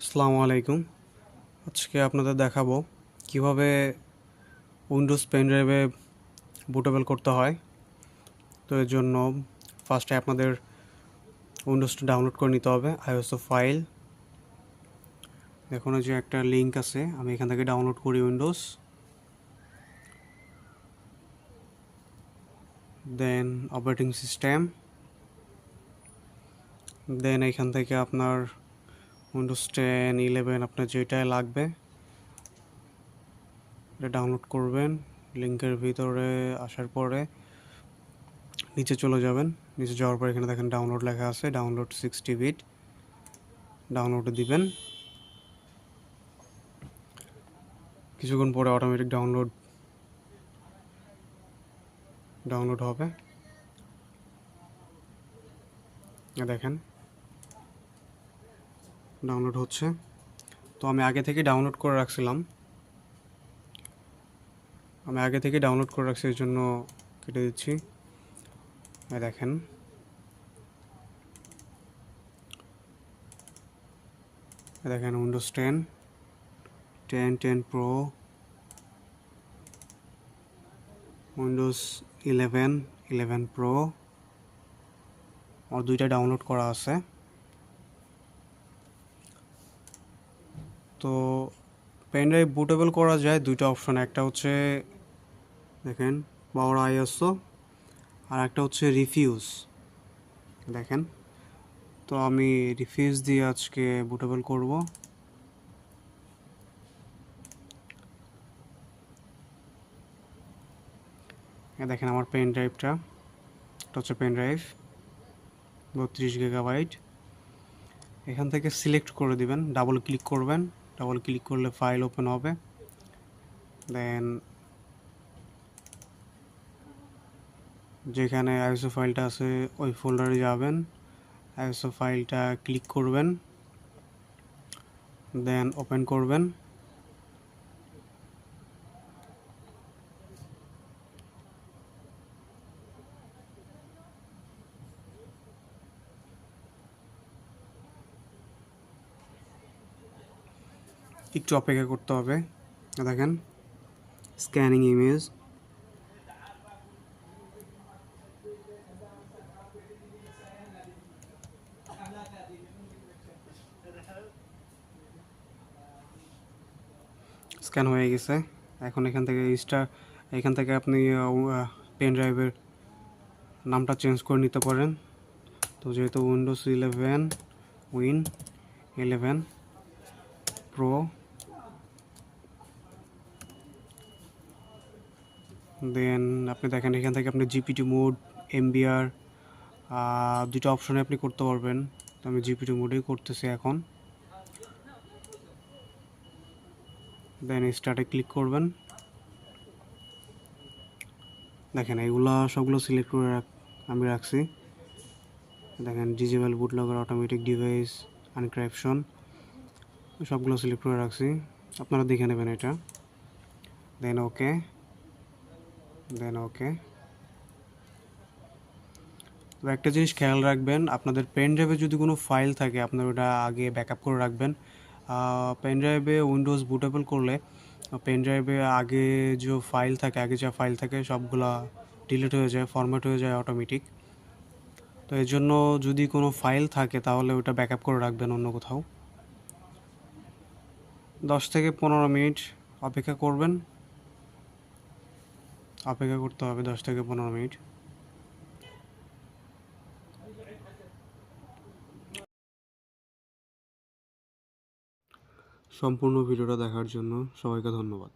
আসসালামু আলাইকুম। আজকে আপনাদের দেখাবো কিভাবে উইন্ডোজ পেন ড্রাইভে বুটেবল করতে হয়। তো এর জন্য ফার্স্টে আপনাদের উইন্ডোজটা ডাউনলোড করে নিতে হবে। আইএসও ফাইল, দেখুন যে একটা লিঙ্ক আছে, আমি এখান থেকে ডাউনলোড করি উইন্ডোজ। দেন অপারেটিং সিস্টেম, দেন এখান থেকে আপনার উইন্ডোজ 10, 11 আপনার যেটাই লাগবে এটা ডাউনলোড করবেন। লিঙ্কের ভিতরে আসার পরে নিচে চলে যাবেন। নিচে যাওয়ার পর এখানে দেখেন ডাউনলোড লেখা আছে, ডাউনলোড 60 বিট, ডাউনলোডে দিবেন। কিছুক্ষণ পরে অটোমেটিক ডাউনলোড হবে। দেখেন ডাউনলোড হচ্ছে। তো আমি আগে থেকে ডাউনলোড করে রাখছি, এর জন্য কেটে দিচ্ছি। দেখেন উইন্ডোজ 10, 10 প্রো, উইন্ডোজ 11, 11 প্রো আর দুইটা ডাউনলোড করা আছে। তো পেন ড্রাইভ বুটেবল করা যায় দুইটা অপশন, একটা হচ্ছে দেখেন পাওয়ার আইএসও, আর একটা হচ্ছে রিফিউজ। দেখেন, তো আমি রিফিউজ দিয়ে আজকে বুটেবল করব। দেখেন আমার পেন ড্রাইভটা, এটা হচ্ছে পেন ড্রাইভ 32 গিগাবাইট। এখান থেকে সিলেক্ট করে দিবেন, ডাবল ক্লিক করবেন। ডাবল ক্লিক করলে ফাইল ওপেন হবে। দেন যেখানে আইএসও ফাইলটা আছে ওই ফোল্ডারে যাবেন, আইএসও ফাইলটা ক্লিক করবেন, দেন ওপেন করবেন। একটু অপেক্ষা করতে হবে। দেখেন স্ক্যানিং ইমেজ, স্ক্যান হয়ে গেছে। এখন এখান থেকে আপনি পেন ড্রাইভের নামটা চেঞ্জ করে নিতে পারেন। তো যেহেতু উইন্ডোজ 11 প্রো, দেন আপনি দেখেন এখান থেকে আপনি জিপিটি মোড, এমবিআর দুটো অপশনে আপনি করতে পারবেন। তো আমি জিপিটি মোডেই করতেছি এখন। দেন স্টার্টে ক্লিক করবেন। দেখেন এইগুলা সবগুলো সিলেক্ট করে আমি রাখছি। দেখেন ডিজেবল বুট লগার, অটোমেটিক ডিভাইস আনক্রিপশন, সবগুলো সিলেক্ট করে রাখছি, আপনারা দেখে নেবেন এটা। দেন ওকে, তো একটা জিনিস খেয়াল রাখবেন, আপনাদের পেন ড্রাইভে যদি কোনো ফাইল থাকে আপনার ওটা আগে ব্যাকআপ করে রাখবেন। পেন ড্রাইভে উইন্ডোজ বুটেবল করলে পেন ড্রাইভে আগে যা ফাইল থাকে সবগুলা ডিলিট হয়ে যায়, ফরম্যাট হয়ে যায় অটোমেটিক। তো এর জন্য যদি কোনো ফাইল থাকে তাহলে ওটা ব্যাকআপ করে রাখবেন অন্য কোথাও। 10 থেকে 15 মিনিট অপেক্ষা করতে হবে 10 থেকে 15 মিনিট। সম্পূর্ণ ভিডিওটা দেখার জন্য সবাইকে ধন্যবাদ।